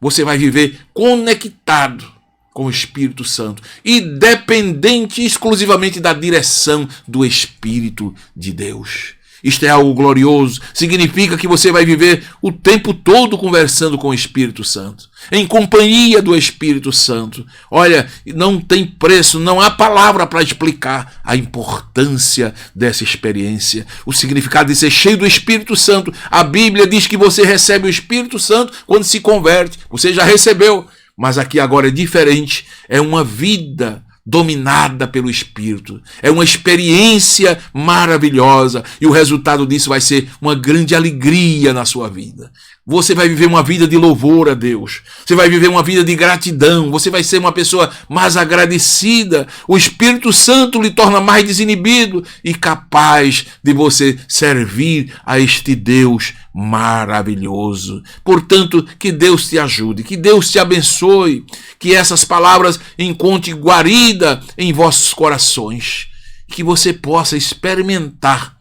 Você vai viver conectado com o Espírito Santo e dependente exclusivamente da direção do Espírito de Deus. Isto é algo glorioso, significa que você vai viver o tempo todo conversando com o Espírito Santo, em companhia do Espírito Santo. Olha, não tem preço, não há palavra para explicar a importância dessa experiência. O significado de ser cheio do Espírito Santo. A Bíblia diz que você recebe o Espírito Santo quando se converte. Você já recebeu, mas aqui agora é diferente. É uma vida dominada pelo Espírito. É uma experiência maravilhosa e o resultado disso vai ser uma grande alegria na sua vida. Você vai viver uma vida de louvor a Deus. Você vai viver uma vida de gratidão. Você vai ser uma pessoa mais agradecida. O Espírito Santo lhe torna mais desinibido e capaz de você servir a este Deus maravilhoso. Portanto, que Deus te ajude, que Deus te abençoe, que essas palavras encontrem guarida em vossos corações, que você possa experimentar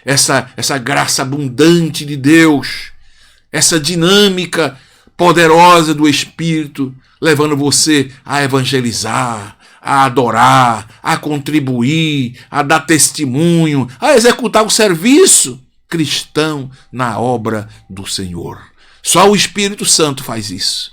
essa graça abundante de Deus, essa dinâmica poderosa do Espírito, levando você a evangelizar, a adorar, a contribuir, a dar testemunho, a executar o serviço cristão na obra do Senhor. Só o Espírito Santo faz isso.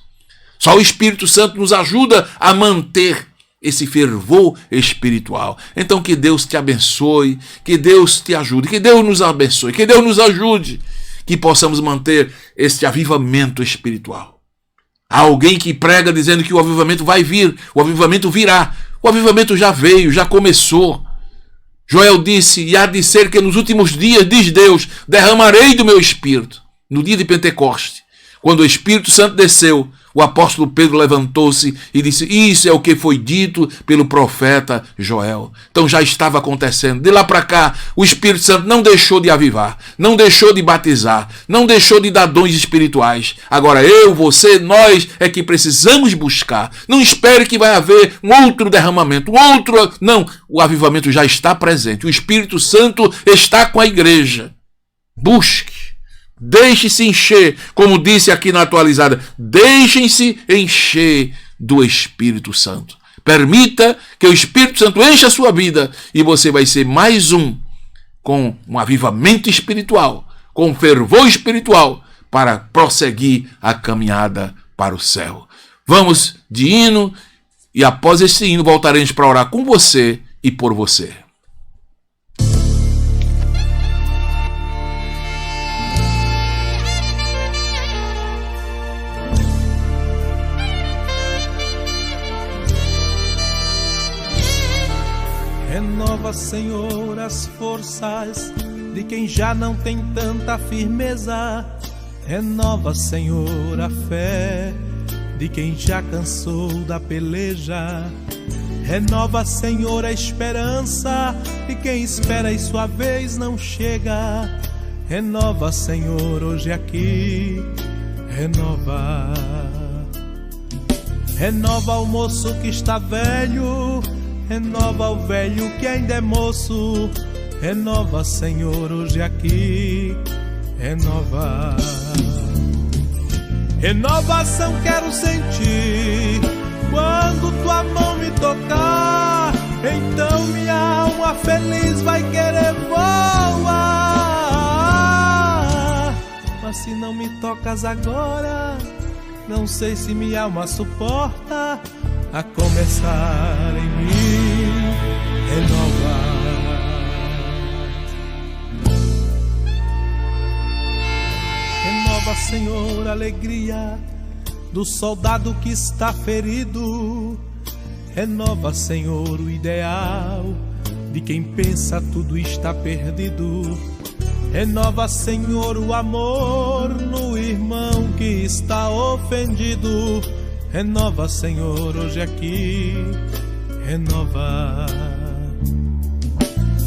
Só o Espírito Santo nos ajuda a manter esse fervor espiritual. Então que Deus te abençoe, que Deus te ajude, que Deus nos abençoe, que Deus nos ajude, que possamos manter este avivamento espiritual. Há alguém que prega dizendo que o avivamento vai vir, o avivamento virá. O avivamento já veio, já começou. Joel disse, e há de ser que nos últimos dias, diz Deus, derramarei do meu Espírito. No dia de Pentecoste, quando o Espírito Santo desceu, o apóstolo Pedro levantou-se e disse, isso é o que foi dito pelo profeta Joel. Então já estava acontecendo. De lá para cá, o Espírito Santo não deixou de avivar, não deixou de batizar, não deixou de dar dons espirituais. Agora eu, você, nós é que precisamos buscar. Não espere que vai haver um outro derramamento, Não, o avivamento já está presente. O Espírito Santo está com a igreja. Busque. Deixe-se encher, como disse aqui na atualizada, deixem-se encher do Espírito Santo. Permita que o Espírito Santo encha a sua vida e você vai ser mais um com um avivamento espiritual, com fervor espiritual para prosseguir a caminhada para o céu. Vamos de hino e após esse hino voltaremos para orar com você e por você. Renova, Senhor, as forças de quem já não tem tanta firmeza. Renova, Senhor, a fé de quem já cansou da peleja. Renova, Senhor, a esperança de quem espera e sua vez não chega. Renova, Senhor, hoje aqui. Renova. Renova o moço que está velho. Renova o velho que ainda é moço. Renova, Senhor, hoje aqui. Renova. Renovação quero sentir quando tua mão me tocar. Então minha alma feliz vai querer voar. Mas se não me tocas agora, não sei se minha alma suporta. A começar em mim, renova. Renova, Senhor, a alegria do soldado que está ferido. Renova, Senhor, o ideal de quem pensa tudo está perdido. Renova, Senhor, o amor no irmão que está ofendido. Renova, Senhor, hoje aqui. Renova.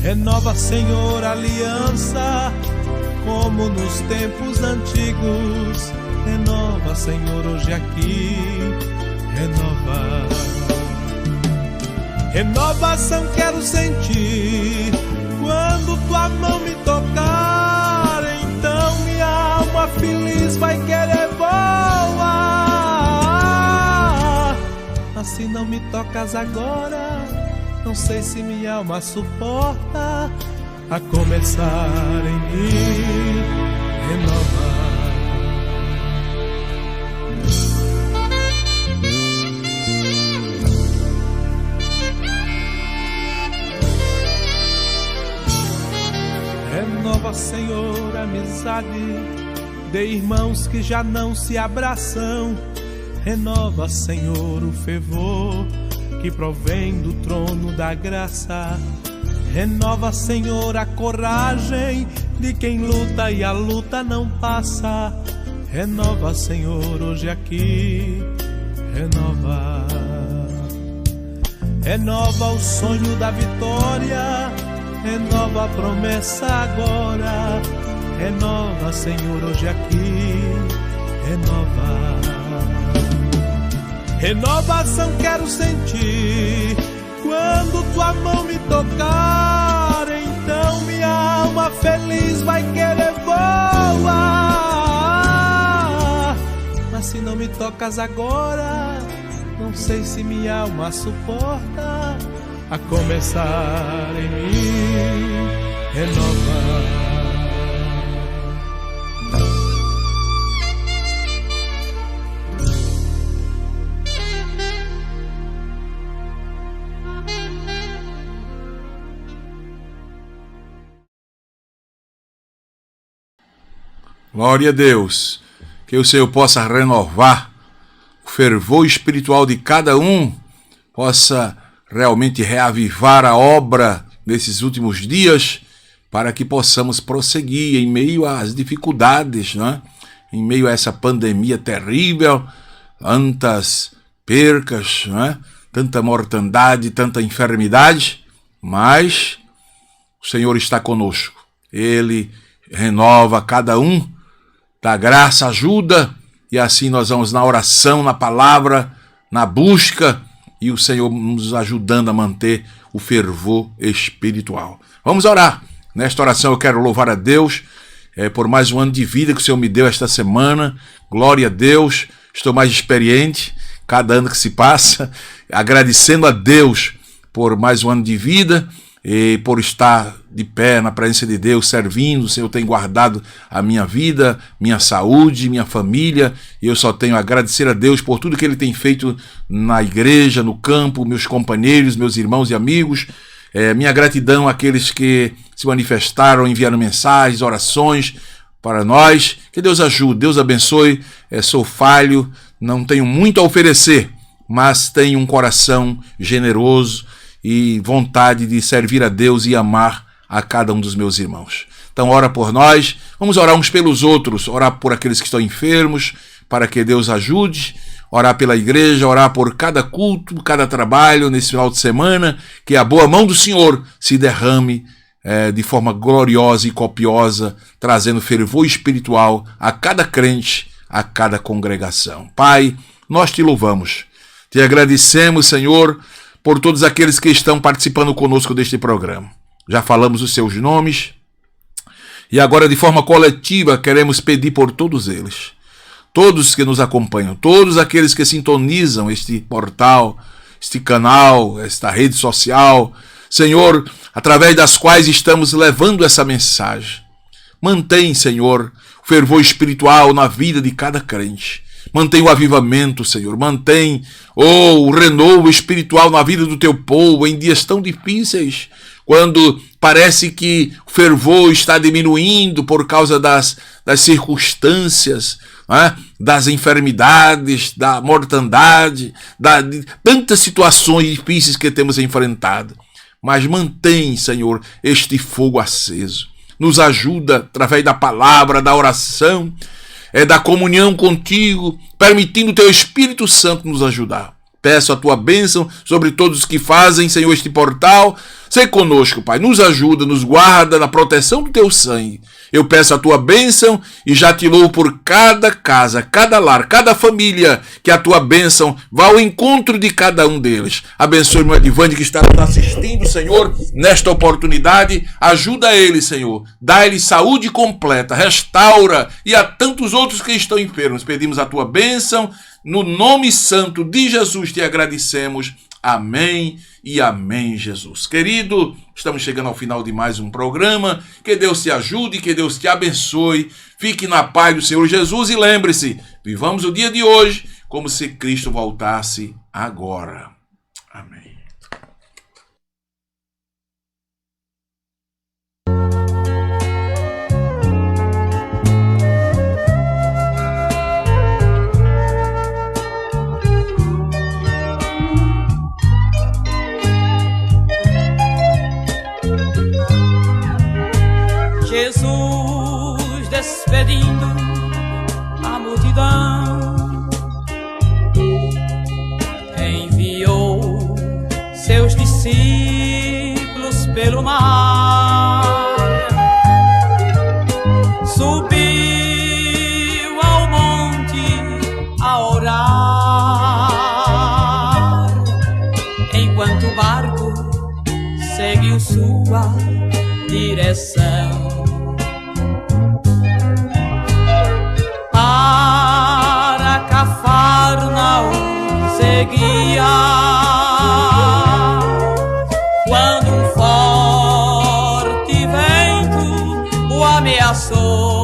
Renova, Senhor, a aliança como nos tempos antigos. Renova, Senhor, hoje aqui. Renova. Renovação quero sentir quando tua mão me tocar. Então minha alma feliz vai querer voar. Mas se não me tocas agora, não sei se minha alma suporta. A começar em mim, renova. Renova, Senhor, a amizade de irmãos que já não se abraçam. Renova, Senhor, o fervor que provém do trono da graça. Renova, Senhor, a coragem de quem luta e a luta não passa. Renova, Senhor, hoje aqui. Renova. Renova o sonho da vitória. Renova a promessa agora. Renova, Senhor, hoje aqui. Renova. Renovação quero sentir quando tua mão me tocar. Então minha alma feliz vai querer voar. Mas se não me tocas agora, não sei se minha alma suporta. A começar em mim, renova. Glória a Deus. Que o Senhor possa renovar o fervor espiritual de cada um, possa realmente reavivar a obra nesses últimos dias, para que possamos prosseguir em meio às dificuldades, né? Em meio a essa pandemia terrível, tantas percas, né? Tanta mortandade, tanta enfermidade, mas o Senhor está conosco. Ele renova cada um, dá graça, ajuda, e assim nós vamos na oração, na palavra, na busca, e o Senhor nos ajudando a manter o fervor espiritual. Vamos orar. Nesta oração eu quero louvar a Deus por mais um ano de vida que o Senhor me deu esta semana. Glória a Deus, estou mais experiente cada ano que se passa, agradecendo a Deus por mais um ano de vida e por estar de pé na presença de Deus, servindo. O Senhor tem guardado a minha vida, minha saúde, minha família, e eu só tenho a agradecer a Deus por tudo que Ele tem feito na igreja, no campo, meus companheiros, meus irmãos e amigos. Minha gratidão àqueles que se manifestaram, enviaram mensagens, orações para nós. Que Deus ajude, Deus abençoe. Sou falho, não tenho muito a oferecer, mas tenho um coração generoso e vontade de servir a Deus e amar a cada um dos meus irmãos. Então ora por nós, vamos orar uns pelos outros, orar por aqueles que estão enfermos, para que Deus ajude, orar pela igreja, orar por cada culto, cada trabalho nesse final de semana, que a boa mão do Senhor se derrame de forma gloriosa e copiosa, trazendo fervor espiritual a cada crente, a cada congregação. Pai, nós te louvamos, te agradecemos, Senhor, por todos aqueles que estão participando conosco deste programa. Já falamos os seus nomes e agora de forma coletiva queremos pedir por todos eles, todos que nos acompanham, todos aqueles que sintonizam este portal, este canal, esta rede social, Senhor, através das quais estamos levando essa mensagem. Mantém, Senhor, o fervor espiritual na vida de cada crente. Mantém o avivamento, Senhor. Mantém o renovo espiritual na vida do teu povo em dias tão difíceis, quando parece que o fervor está diminuindo por causa das circunstâncias, né? Das enfermidades, da mortandade, de tantas situações difíceis que temos enfrentado. Mas mantém, Senhor, este fogo aceso. Nos ajuda através da palavra, da oração, da comunhão contigo, permitindo o teu Espírito Santo nos ajudar. Peço a tua bênção sobre todos os que fazem, Senhor, este portal. Sei conosco, Pai. Nos ajuda, nos guarda na proteção do teu sangue. Eu peço a tua bênção e já te louvo por cada casa, cada lar, cada família, que a tua bênção vá ao encontro de cada um deles. Abençoe o meu Edivande que está nos assistindo, Senhor, nesta oportunidade. Ajuda ele, Senhor. Dá-lhe saúde completa, restaura, e a tantos outros que estão enfermos. Pedimos a tua bênção. No nome santo de Jesus te agradecemos. Amém e amém, Jesus. Querido, estamos chegando ao final de mais um programa. Que Deus te ajude, que Deus te abençoe. Fique na paz do Senhor Jesus e lembre-se, vivamos o dia de hoje como se Cristo voltasse agora. Amém. Jesus despedindo a multidão, enviou seus discípulos pelo mar, subiu ao monte a orar, enquanto o barco seguiu sua direção. Seguia quando um forte vento o ameaçou.